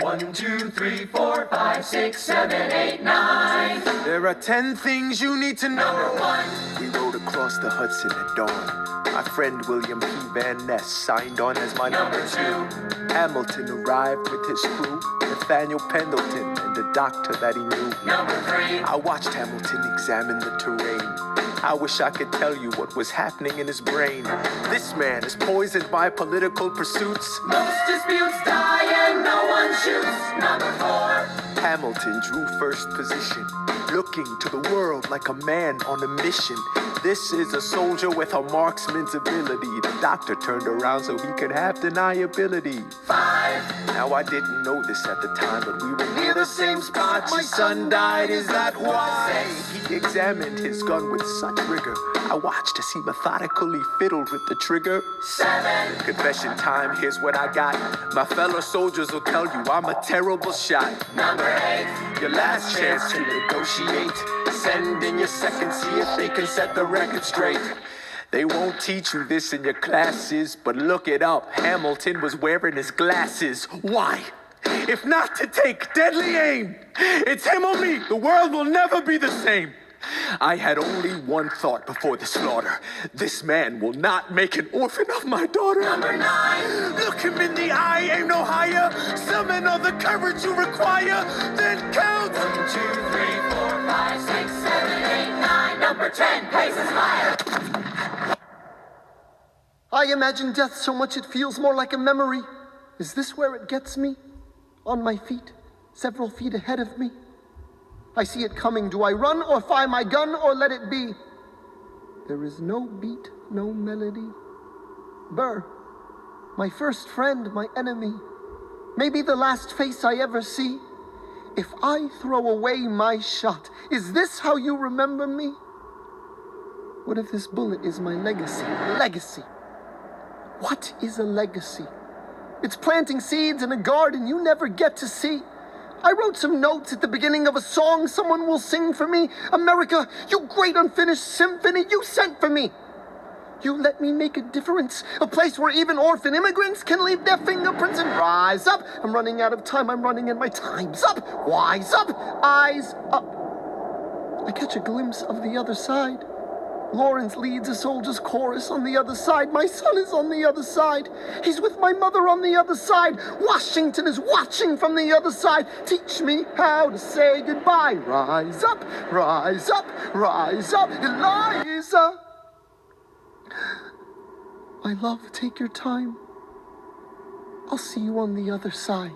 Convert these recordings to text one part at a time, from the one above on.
1, 2, 3, 4, 5, 6, 7, 8, 9. There are 10 things you need to know. Number 1. We rode across the Hudson at dawn. My friend William P. Van Ness signed on as my Number 2. Hamilton arrived with his crew, Nathaniel Pendleton and a doctor that he knew. Number 3. I watched Hamilton examine the terrain. I wish I could tell you what was happening in his brain. This man is poisoned by political pursuits. Most disputes die and no one shoots. Number 4. Hamilton drew first position, looking to the world like a man on a mission. This is a soldier with a marksman's ability. The doctor turned around so he could have deniability. 5. Now I didn't know this at the time, but we were near the same spot. My son died, is that why? He examined his gun with such rigor. I watched as he methodically fiddled with the trigger. 7. Confession time, here's what I got. My fellow soldiers will tell you I'm a terrible shot. Number 8. Your last chance to negotiate. Send in your second, see if they can set the record straight. They won't teach you this in your classes, but look it up. Hamilton was wearing his glasses. Why? If not to take deadly aim. It's him or me. The world will never be the same. I had only one thought before the slaughter. This man will not make an orphan of my daughter. Number 9. Look him in the eye, aim no higher. Summon all the courage you require. Then count. 1, 2, 3, 4, 5, 6, 7, 8, 9. Number 10. Places fire. I imagine death so much it feels more like a memory. Is this where it gets me? On my feet, several feet ahead of me. I see it coming. Do I run or fire my gun or let it be? There is no beat, no melody. Burr, my first friend, my enemy. Maybe the last face I ever see. If I throw away my shot, is this how you remember me? What if this bullet is my legacy? Legacy. What is a legacy? It's planting seeds in a garden you never get to see. I wrote some notes at the beginning of a song someone will sing for me. America, you great unfinished symphony you sent for me. You let me make a difference, a place where even orphan immigrants can leave their fingerprints and rise up. I'm running out of time, I'm running and my time's up. Wise up, eyes up. I catch a glimpse of the other side. Lawrence leads a soldier's chorus on the other side. My son is on the other side. He's with my mother on the other side. Washington is watching from the other side. Teach me how to say goodbye. Rise up, rise up, rise up, Eliza. My love, take your time. I'll see you on the other side.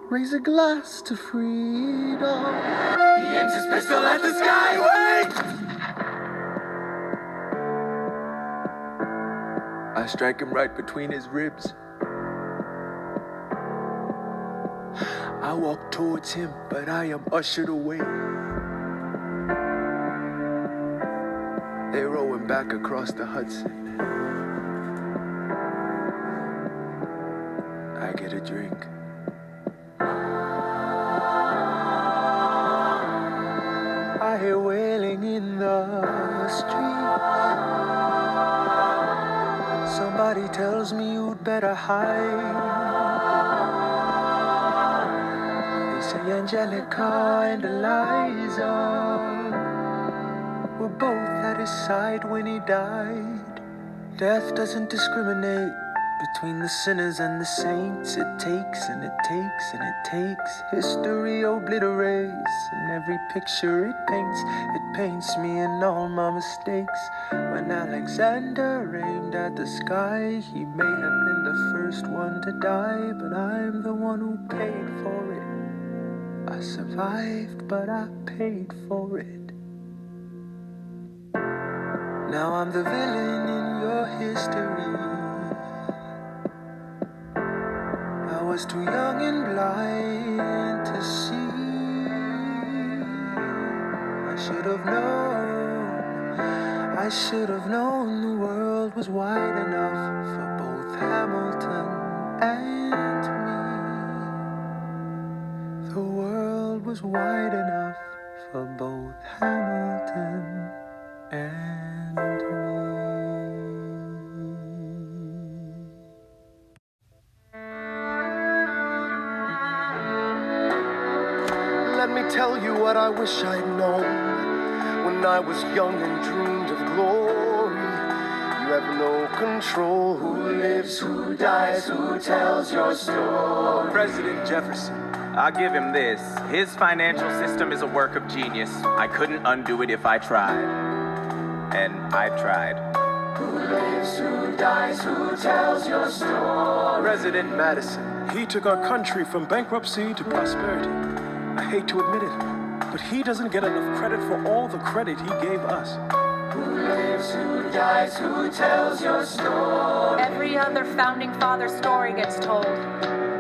Raise a glass to freedom. He aims his pistol at the sky. Wait! I strike him right between his ribs. I walk towards him, but I am ushered away. They row him back across the Hudson. I get a drink. I hear wailing in the street. Somebody tells me you'd better hide. They say Angelica and Eliza were both at his side when he died. Death doesn't discriminate between the sinners and the saints. It takes and it takes and it takes. History obliterates, and every picture it paints me in all my mistakes. When Alexander aimed at the sky, he may have been the first one to die, but I'm the one who paid for it. I survived, but I paid for it. Now I'm the villain in your history. I was too young and blind to see. I should have known the world was wide enough for both Hamilton and me. The world was wide enough for both Hamilton and me. me tell you what I wish I'd known when I was young and dreamed of glory. You have no control. Who lives, who dies, who tells your story? President Jefferson. I'll give him this. His financial system is a work of genius. I couldn't undo it if I tried. And I tried. Who lives, who dies, who tells your story? President Madison. He took our country from bankruptcy to prosperity. I hate to admit it, but he doesn't get enough credit for all the credit he gave us. Who lives, who dies, who tells your story? Every other founding father story gets told.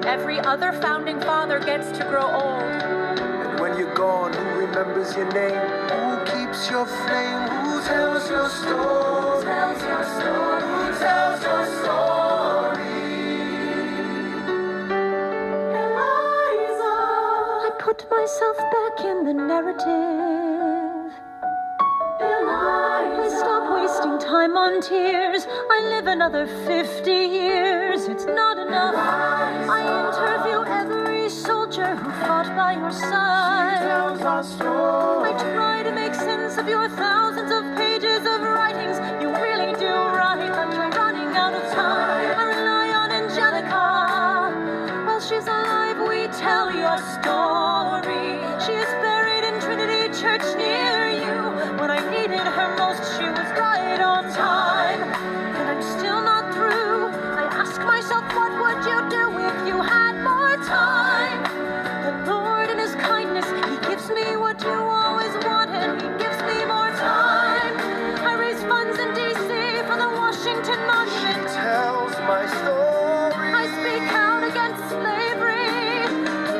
Every other founding father gets to grow old. And when you're gone, who remembers your name? Who keeps your flame? Who tells your story? Who tells your story? Who tells your story? Eliza. I put myself back in the narrative. I stop wasting time on tears. I live another 50 years. It's not enough. I interview every soldier who fought by your side. Tells our story. I try to make sense of your thousands of pages of writings. You really do write, but you're running out of time. I rely on Angelica. While she's alive, we tell your story. She is buried in Trinity Church near you. When I needed her most, she was right on time. And I'm still not through. I ask myself, what would you do if you had more time? The Lord in his kindness, he gives me what you always wanted. He gives me more time. I raise funds in D.C. for the Washington Monument. Tells my story. I speak out against slavery.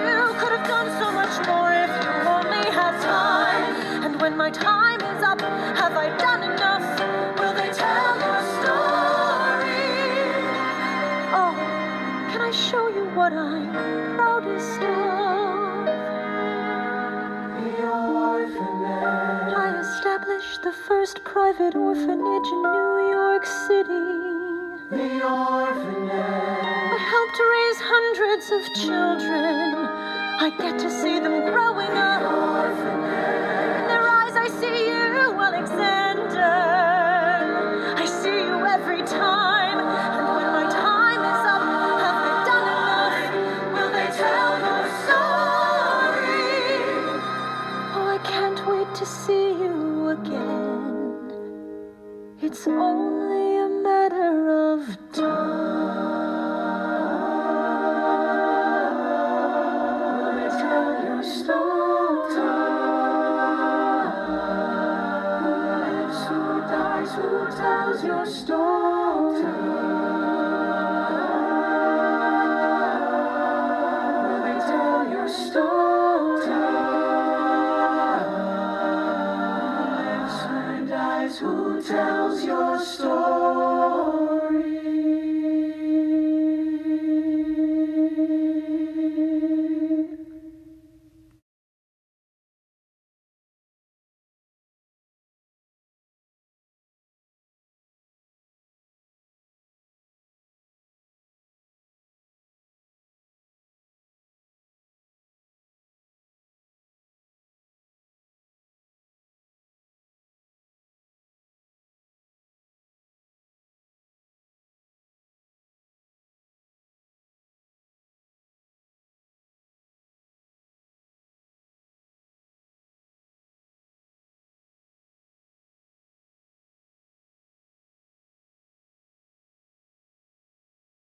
You could have done so much more if you only had time. And when my time is up, have I done enough? Will they tell your story? Oh, can I show you what I'm proudest of? The orphanage. I established the first private orphanage in New York City. The orphanage. I helped raise hundreds of children. I get to see them growing up. In their eyes I see you, Alexander. I see you every time. And when my time is up, have I done enough? Will they tell your story? Oh, I can't wait to see you again. It's only a matter of Will they tell your story? Who lives, who dies, who tells your story? Will they tell your story? Who lives, who dies, who tells your story?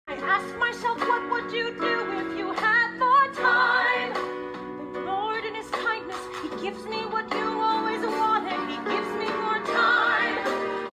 I ask myself, what would you do